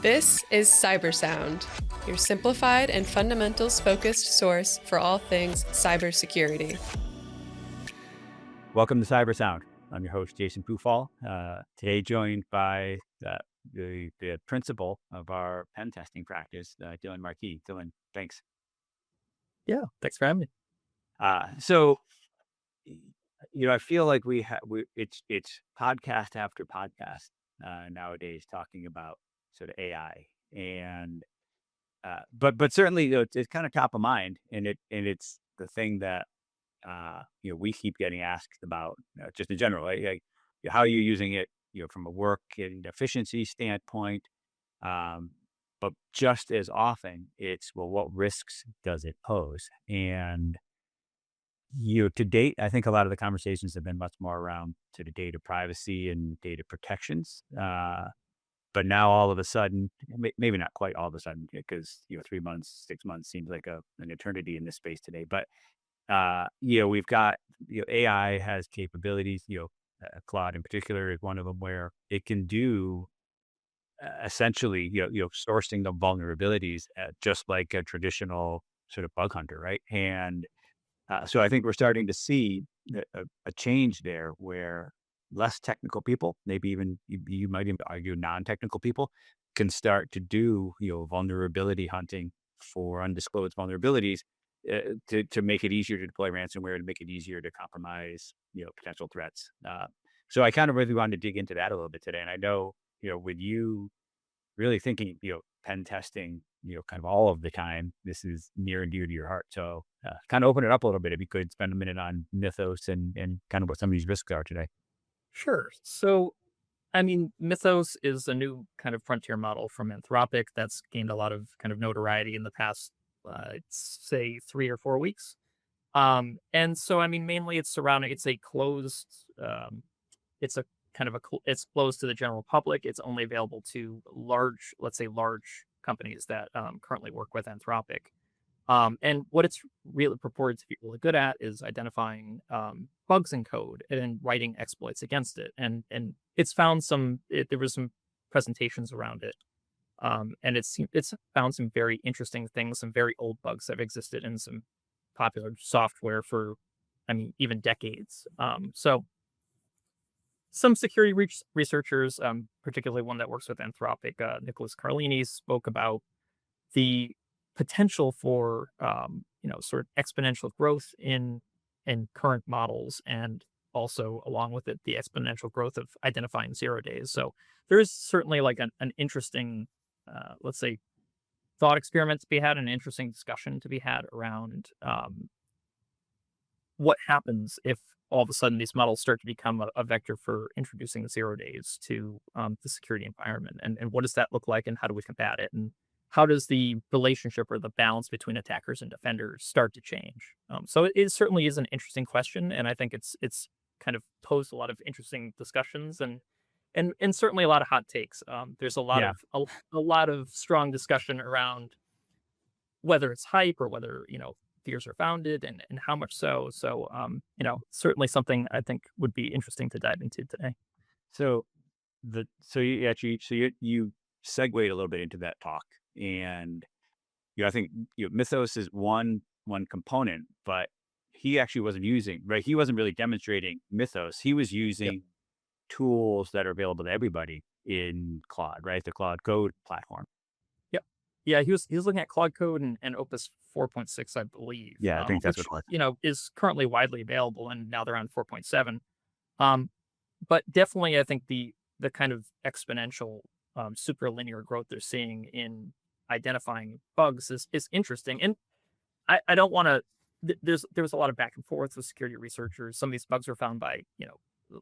This is CyberSound, your simplified and fundamentals-focused source for all things cybersecurity. Welcome to CyberSound. I'm your host, Jason Pufahl. Today joined by the principal of our pen testing practice, Dylan Marquis. Dylan, thanks. Yeah, thanks for having me. So, I feel like it's podcast after podcast nowadays talking about sort of AI, and but certainly it's kind of top of mind, and it's the thing that we keep getting asked about, just in general, like how are you using it, from a work and efficiency standpoint. But just as often, it's, well, what risks does it pose? And to date, I think a lot of the conversations have been much more around sort of data privacy and data protections. But now all of a sudden, maybe not quite all of a sudden, because 3 months, 6 months seems like an eternity in this space today. But we've got, AI has capabilities, Claude in particular is one of them, where it can do essentially, sourcing the vulnerabilities just like a traditional sort of bug hunter, right? And so I think we're starting to see a change there where less technical people, maybe even you might even argue non-technical people, can start to do, vulnerability hunting for undisclosed vulnerabilities, to make it easier to deploy ransomware, to make it easier to compromise, potential threats. So I kind of really wanted to dig into that a little bit today. And I know, with you really thinking, pen testing, kind of all of the time, this is near and dear to your heart. So kind of open it up a little bit if you could spend a minute on Mythos and kind of what some of these risks are today. Sure. So, Mythos is a new kind of frontier model from Anthropic that's gained a lot of kind of notoriety in the past, I'd say 3 or 4 weeks. And so, mainly it's surrounding, it's a closed, it's a kind of it's closed to the general public. It's only available to large, let's say large companies that currently work with Anthropic. And what it's really purported to be really good at is identifying bugs in code and writing exploits against it. And it's found there was some presentations around it. And it's found some very interesting things, some very old bugs that have existed in some popular software for, even decades. So some security researchers, particularly one that works with Anthropic, Nicholas Carlini, spoke about the potential for sort of exponential growth in current models, and also along with it the exponential growth of identifying 0 days. So there is certainly like an interesting, let's say, thought experiment to be had, an interesting discussion to be had around what happens if all of a sudden these models start to become a vector for introducing 0 days to the security environment, and what does that look like, and how do we combat it, and how does the relationship or the balance between attackers and defenders start to change? So it certainly is an interesting question, and I think it's kind of posed a lot of interesting discussions and certainly a lot of hot takes. There's a lot of a lot of strong discussion around whether it's hype or whether fears are founded, and how much so. So certainly something I think would be interesting to dive into today. So you segued a little bit into that talk. And I think Mythos is one component, but he actually wasn't using, right? He wasn't really demonstrating Mythos. He was using tools that are available to everybody in Claude, right? The Claude Code platform. Yep. Yeah, he was looking at Claude Code and Opus 4.6, I believe. Yeah, I think that's which, what it was. Is currently widely available, and now they're on 4.7. But definitely, I think the kind of exponential super linear growth they're seeing in identifying bugs is interesting. And I don't want to, there was a lot of back and forth with security researchers. Some of these bugs were found by,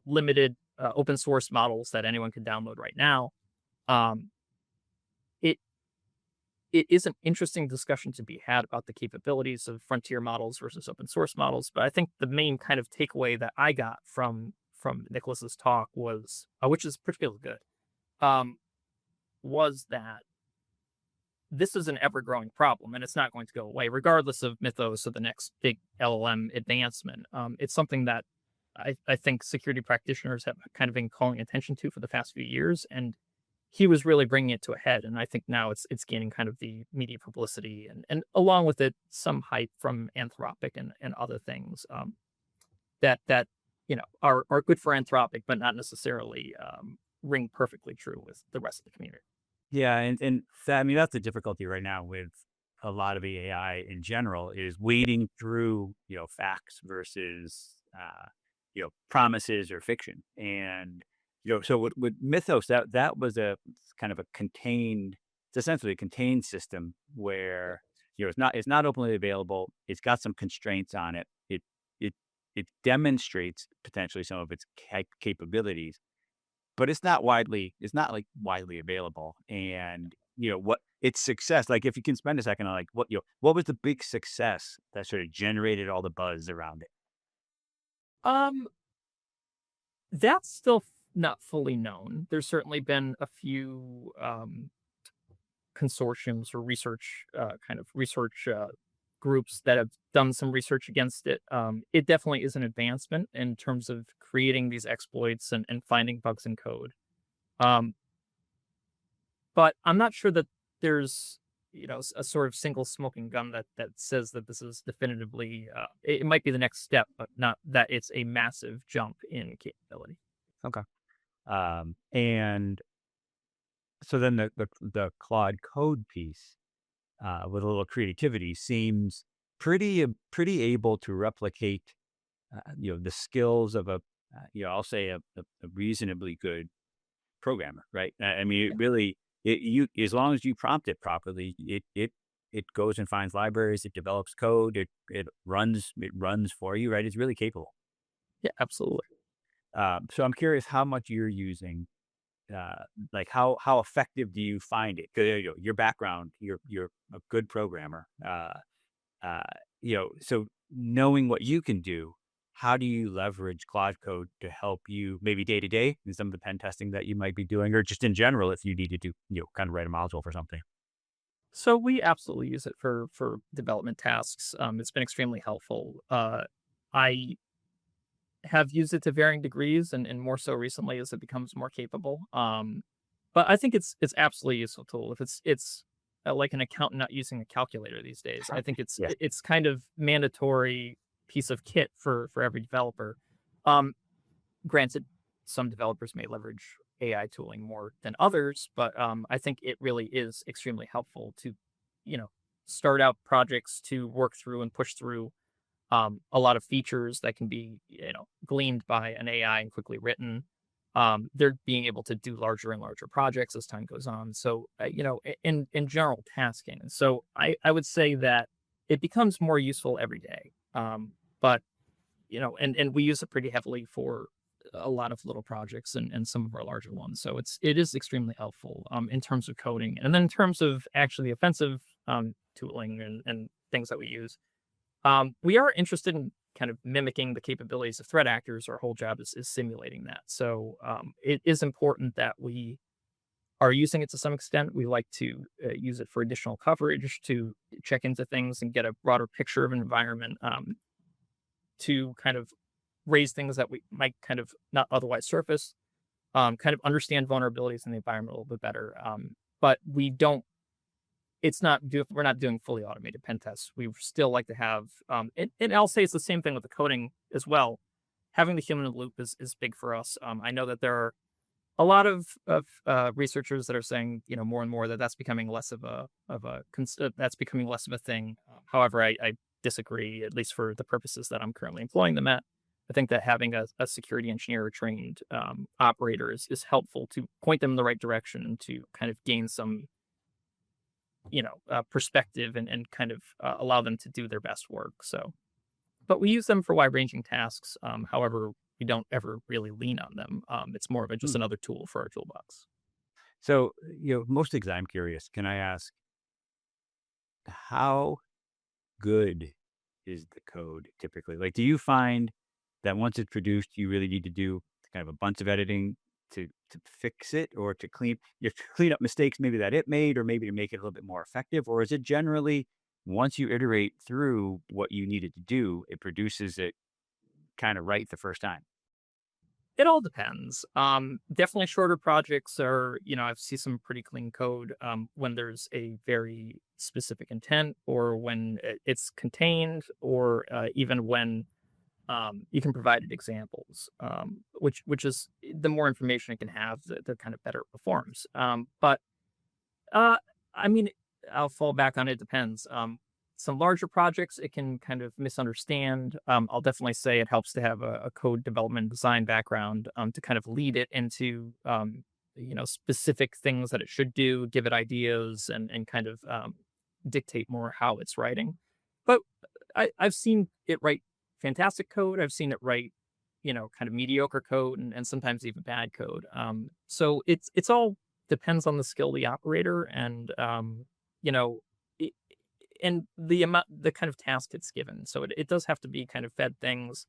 limited open source models that anyone can download right now. It is an interesting discussion to be had about the capabilities of frontier models versus open source models. But I think the main kind of takeaway that I got from Nicholas's talk was, which is particularly good, was that this is an ever-growing problem, and it's not going to go away, regardless of Mythos or the next big LLM advancement. It's something that I think security practitioners have kind of been calling attention to for the past few years, and he was really bringing it to a head, and I think now it's gaining kind of the media publicity, and along with it, some hype from Anthropic and other things, that are good for Anthropic, but not necessarily ring perfectly true with the rest of the community. Yeah, and that, I mean, that's the difficulty right now with a lot of the AI in general is wading through, facts versus, promises or fiction. And, so with Mythos, that was a kind of a contained, it's essentially a contained system where, it's not openly available. It's got some constraints on it. It, it demonstrates potentially some of its capabilities, but it's not like widely available. And, what its success, like if you can spend a second on like what was the big success that sort of generated all the buzz around it? Um, that's still not fully known. There's certainly been a few consortiums or research kind of research groups that have done some research against it. It definitely is an advancement in terms of creating these exploits and finding bugs in code. Um, but I'm not sure that there's a sort of single smoking gun that says that this is definitively it might be the next step, but not that it's a massive jump in capability. Okay. And so then the Claude Code piece, with a little creativity seems pretty able to replicate, the skills of I'll say a reasonably good programmer, right? I mean, it really, you as long as you prompt it properly, it goes and finds libraries, it develops code, it runs for you, right? It's really capable. Yeah, absolutely. So I'm curious how much you're using, like how effective do you find it? Because your background, you're a good programmer. Uh, so knowing what you can do, how do you leverage Claude Code to help you maybe day to day in some of the pen testing that you might be doing, or just in general if you need to do, kind of write a module for something? So we absolutely use it for development tasks. It's been extremely helpful. I have used it to varying degrees, and more so recently as it becomes more capable. But I think it's absolutely a useful tool. If it's like an accountant not using a calculator these days, I think Yeah. it's kind of mandatory piece of kit for every developer. Um, Granted, some developers may leverage AI tooling more than others, but I think it really is extremely helpful to, you know, start out projects to work through and push through a lot of features that can be, gleaned by an AI and quickly written. They're being able to do larger and larger projects as time goes on. So, in general tasking. And so I would say that it becomes more useful every day. But and we use it pretty heavily for a lot of little projects and some of our larger ones. So it is extremely helpful in terms of coding, and then in terms of actually offensive tooling and things that we use. We are interested in kind of mimicking the capabilities of threat actors. Our whole job is simulating that. So it is important that we are using it to some extent. We like to use it for additional coverage to check into things and get a broader picture of an environment, to kind of raise things that we might kind of not otherwise surface, kind of understand vulnerabilities in the environment a little bit better. But we don't we're not doing fully automated pen tests. We still like to have, and I'll say it's the same thing with the coding as well. Having the human in the loop is big for us. I know that there are a lot of researchers that are saying, more and more that that's becoming less of that's becoming less of a thing. However, I disagree, at least for the purposes that I'm currently employing them at. I think that having a security engineer or trained operator is helpful to point them in the right direction and to kind of gain some perspective and kind of allow them to do their best work. So, but we use them for wide ranging tasks. However, we don't ever really lean on them. It's more of just Hmm. another tool for our toolbox. So, mostly because I'm curious, can I ask how good is the code typically? Like, do you find that once it's produced, you really need to do kind of a bunch of editing to fix it or to clean up mistakes maybe that it made, or maybe to make it a little bit more effective? Or is it generally once you iterate through what you needed to do, it produces it kind of right the first time? It all depends. Definitely shorter projects are, I've seen some pretty clean code when there's a very specific intent, or when it's contained, or even when you can provide it examples, which is the more information it can have, the kind of better it performs. But uh, I mean, I'll fall back on it depends. Some larger projects it can kind of misunderstand. I'll definitely say it helps to have a code development design background to kind of lead it into specific things that it should do, give it ideas, and kind of dictate more how it's writing. But I've seen it write fantastic code. I've seen it write kind of mediocre code, and sometimes even bad code. So it's all depends on the skill of the operator, and you know, i- and the kind of task it's given. So it does have to be kind of fed things.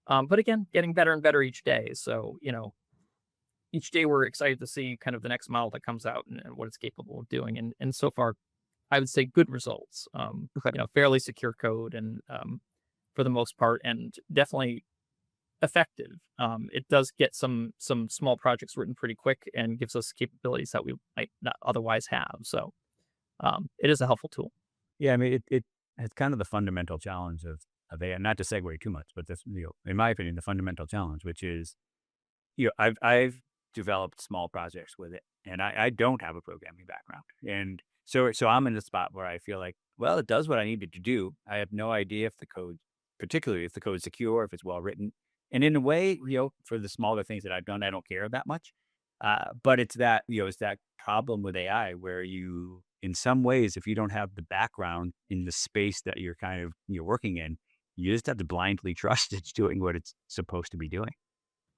But again, getting better and better each day. So each day we're excited to see kind of the next model that comes out, and what it's capable of doing. And so far, I would say good results. Okay. Fairly secure code, and for the most part, and definitely effective. It does get some small projects written pretty quick, and gives us capabilities that we might not otherwise have. So it is a helpful tool. Yeah, I mean, it's kind of the fundamental challenge of AI. Not to segue too much, but this, in my opinion, the fundamental challenge, which is, I've developed small projects with it, and I don't have a programming background, and so I'm in the spot where I feel like, well, it does what I needed to do. I have no idea if the code, particularly if the code's secure, if it's well written, and in a way, for the smaller things that I've done, I don't care that much. But it's that problem with AI where in some ways, if you don't have the background in the space that you're working in, you just have to blindly trust it's doing what it's supposed to be doing.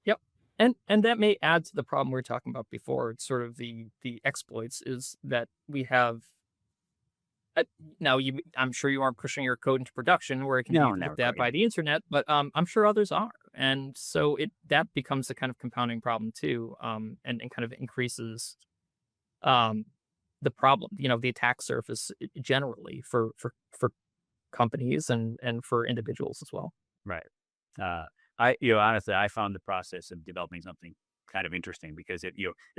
Yep. And that may add to the problem we were talking about before. It's sort of the exploits is that we have. Now, I'm sure you aren't pushing your code into production where it can be No, never looked at quite. by the internet, but I'm sure others are, and so that becomes a kind of compounding problem too, and kind of increases um, the problem. The attack surface generally for companies and for individuals as well. Right. Uh, honestly, I found the process of developing something kind of interesting because it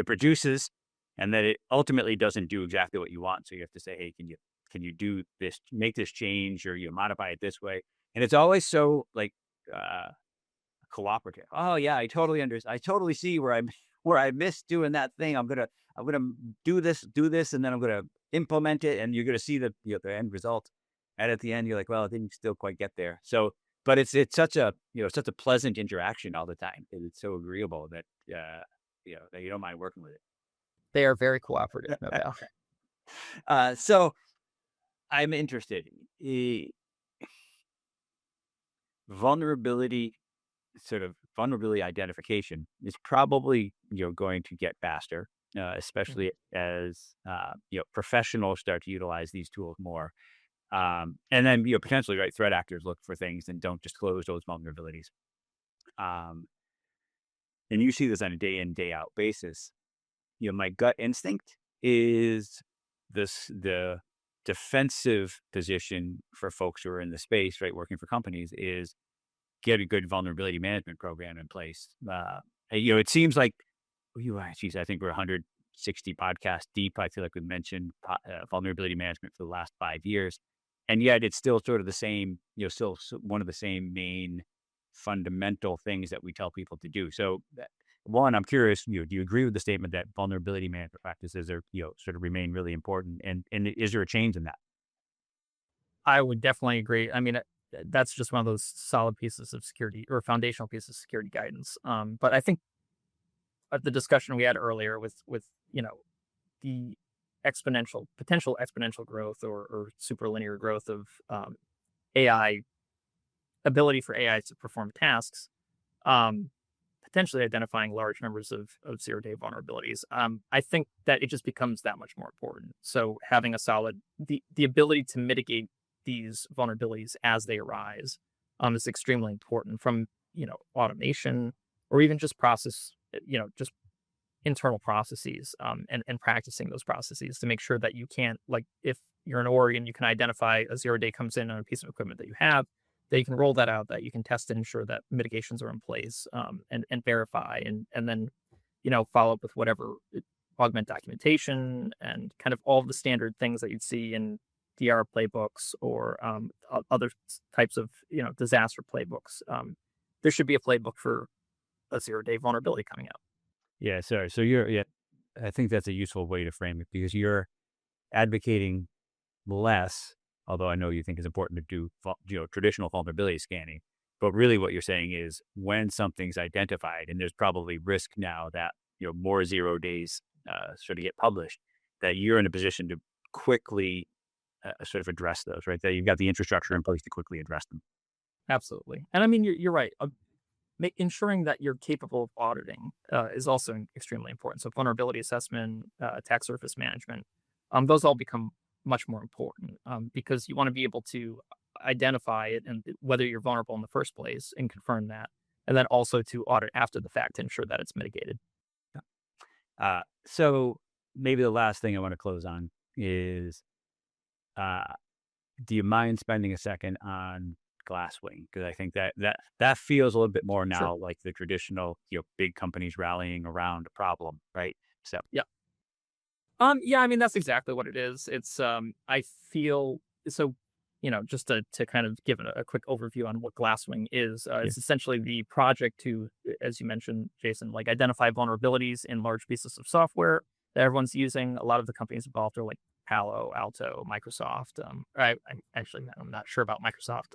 produces, and then it ultimately doesn't do exactly what you want. So you have to say, hey, can you do this, make this change, or you modify it this way? And it's always so like uh, cooperative. Oh yeah, I totally understand. I totally see where where I missed doing that thing. I'm gonna do this, and then I'm gonna implement it, and you're gonna see the end result. And at the end, you're like, well, it didn't still quite get there. So, but it's such a such a pleasant interaction all the time. It's so agreeable that that you don't mind working with They are very cooperative, no it. doubt. So I'm interested. Vulnerability vulnerability identification is probably going to get faster, Mhm. especially as professionals start to utilize these tools more, and then potentially, right, threat actors look for things and don't disclose those vulnerabilities, um, and you see this on a day in day out basis. My gut instinct is the defensive position for folks who are in the space, right, working for companies, is get a good vulnerability management program in place. It seems like, geez, I think we're 160 podcasts deep. I feel like we've mentioned vulnerability management for the last 5 years, and yet it's still sort of the same. Still one of the same main fundamental things that we tell people to do. So, one, I'm curious. Do you agree with the statement that vulnerability management practices are sort of remain really important, and is there a change in that? I would definitely agree. I mean, that's just one of those solid pieces of security, or foundational pieces of security guidance. But I think the discussion we had earlier with the potential exponential growth, or super linear growth of AI, ability for AI to perform tasks, um, potentially identifying large numbers of zero-day vulnerabilities. I think that it just becomes that much more important. So having a solid the ability to mitigate these vulnerabilities as they arise is extremely important, from automation, or even just just internal processes, and practicing those processes to make sure that you can't, like, if you're an Ori and you can identify a zero day comes in on a piece of equipment that you have, that you can roll that out, that you can test and ensure that mitigations are in place, and verify, and then follow up with whatever augment documentation and kind of all the standard things that you'd see in DR playbooks or other types of disaster playbooks. There should be a playbook for a 0-day vulnerability coming out. Yeah, sorry. So yeah, I think that's a useful way to frame it because you're advocating less, although I know you think it's important to do, traditional vulnerability scanning. But really what you're saying is when something's identified and there's probably risk now that, more 0 days sort of get published, that you're in a position to quickly sort of address those, right? That you've got the infrastructure in place to quickly address them. Absolutely. And I mean, you're right. Ensuring that you're capable of auditing is also extremely important. So vulnerability assessment, attack surface management, those all become much more important because you want to be able to identify it and whether you're vulnerable in the first place and confirm that, and then also to audit after the fact to ensure that it's mitigated. So maybe the last thing I want to close on is, uh, do you mind spending a second on Glasswing? Because I think that feels a little bit more Sure. now like the traditional, big companies rallying around a problem, right? So Yeah. Yeah, I mean, that's exactly what it is. It's I feel so, just to kind of give a quick overview on what Glasswing is. yeah, It's essentially the project to, as you mentioned, Jason, like identify vulnerabilities in large pieces of software that everyone's using. A lot of the companies involved are like Palo Alto, Microsoft. I'm not sure about Microsoft.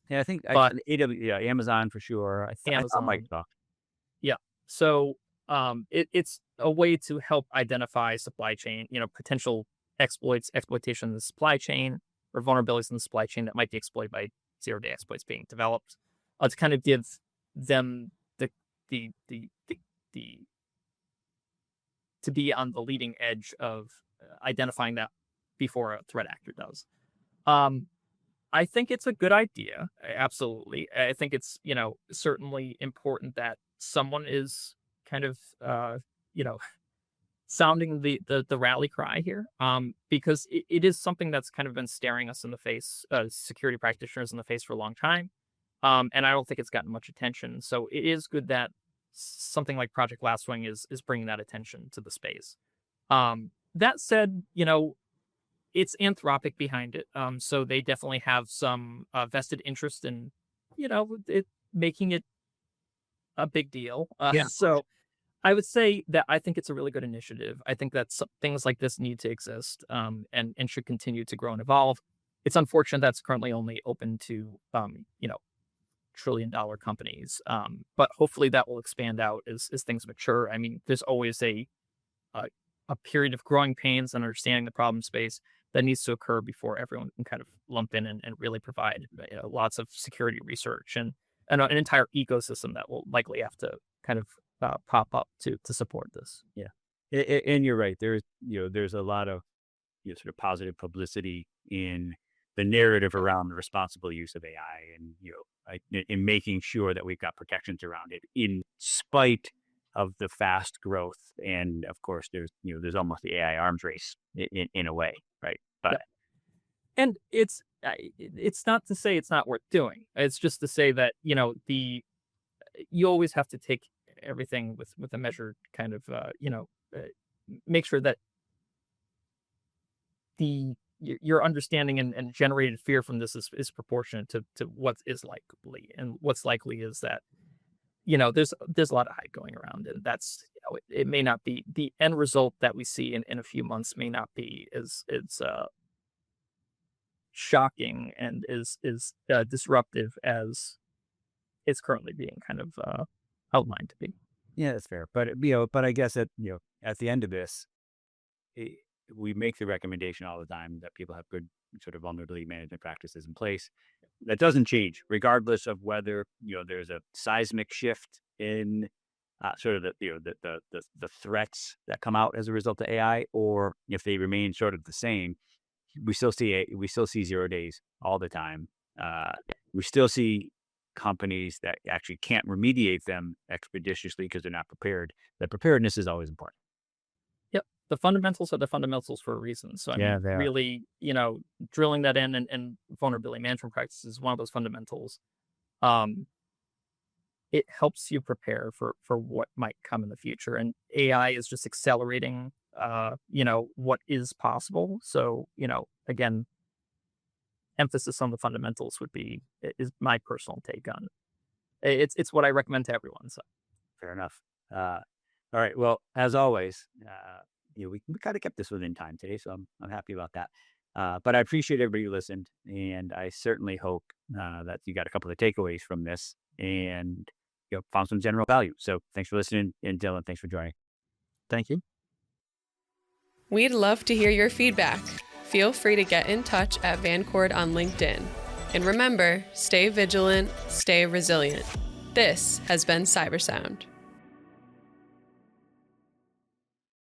yeah, I think But yeah, Amazon for sure. I thought Amazon. Microsoft. Yeah. So it's a way to help identify supply chain, potential exploitation in the supply chain, or vulnerabilities in the supply chain that might be exploited by 0-day exploits being developed. To kind of give them the the the, the to be on the leading edge of identifying that before a threat actor does. Um, I think it's a good idea. Absolutely. I think it's, certainly important that someone is kind of, you know, sounding the rally cry here, because it is something that's kind of been staring us in the face, security practitioners in the face for a long time. And I don't think it's gotten much attention. So it is good that something like Project Glasswing is bringing that attention to the space. That said, it's Anthropic behind it, so they definitely have some vested interest in, it making it a big deal. Yeah, of course. So I would say that I think it's a really good initiative. I think that things like this need to exist, and should continue to grow and evolve. It's unfortunate that's currently only open to trillion-dollar companies, but hopefully that will expand out as things mature. I mean, there's always a a period of growing pains and understanding the problem space that needs to occur before everyone can kind of lump in and really provide lots of security research and an entire ecosystem that will likely have to kind of pop up to support this. Yeah, and you're right. There's a lot of, sort of positive publicity in the narrative around the responsible use of AI, and in making sure that we've got protections around it, in spite of the fast growth. And of course, there's almost the AI arms race in a way, right? Yeah, But and it's not to say it's not worth doing. It's just to say that the you always have to take everything with a measured kind of make sure that your understanding and generated fear from this is proportionate to what is likely, and what's likely is that there's a lot of hype going around, and that's it may not be the end result that we see in a few months, may not be as shocking and is disruptive as it's currently being kind of outlined to be. yeah, that's fair. But but I guess at the end of this, eh, we make the recommendation all the time that people have good sort of vulnerability management practices in place. That doesn't change, regardless of whether there's a seismic shift in sort of the threats that come out as a result of AI, or if they remain sort of the same. We still see 0 days all the time. Uh, we still see companies that actually can't remediate them expeditiously because they're not prepared. The preparedness is always important. Yep. the fundamentals are the fundamentals for a reason. So I Yeah, mean, they are. really, drilling that in and vulnerability management practices is one of those fundamentals. Um, it helps you prepare for what might come in the future, and AI is just accelerating, what is possible. So again, emphasis on the fundamentals is my personal take on it. It's what I recommend to everyone. So Fair enough. All right. Well, as always, we kind of kept this within time today, so I'm happy about that. But I appreciate everybody who listened, and I certainly hope that you got a couple of takeaways from this and found some general value. So thanks for listening, and Dylan, thanks for joining. thank you. We'd love to hear your feedback. Feel free to get in touch at Vancord on LinkedIn. And remember, stay vigilant, stay resilient. This has been CyberSound.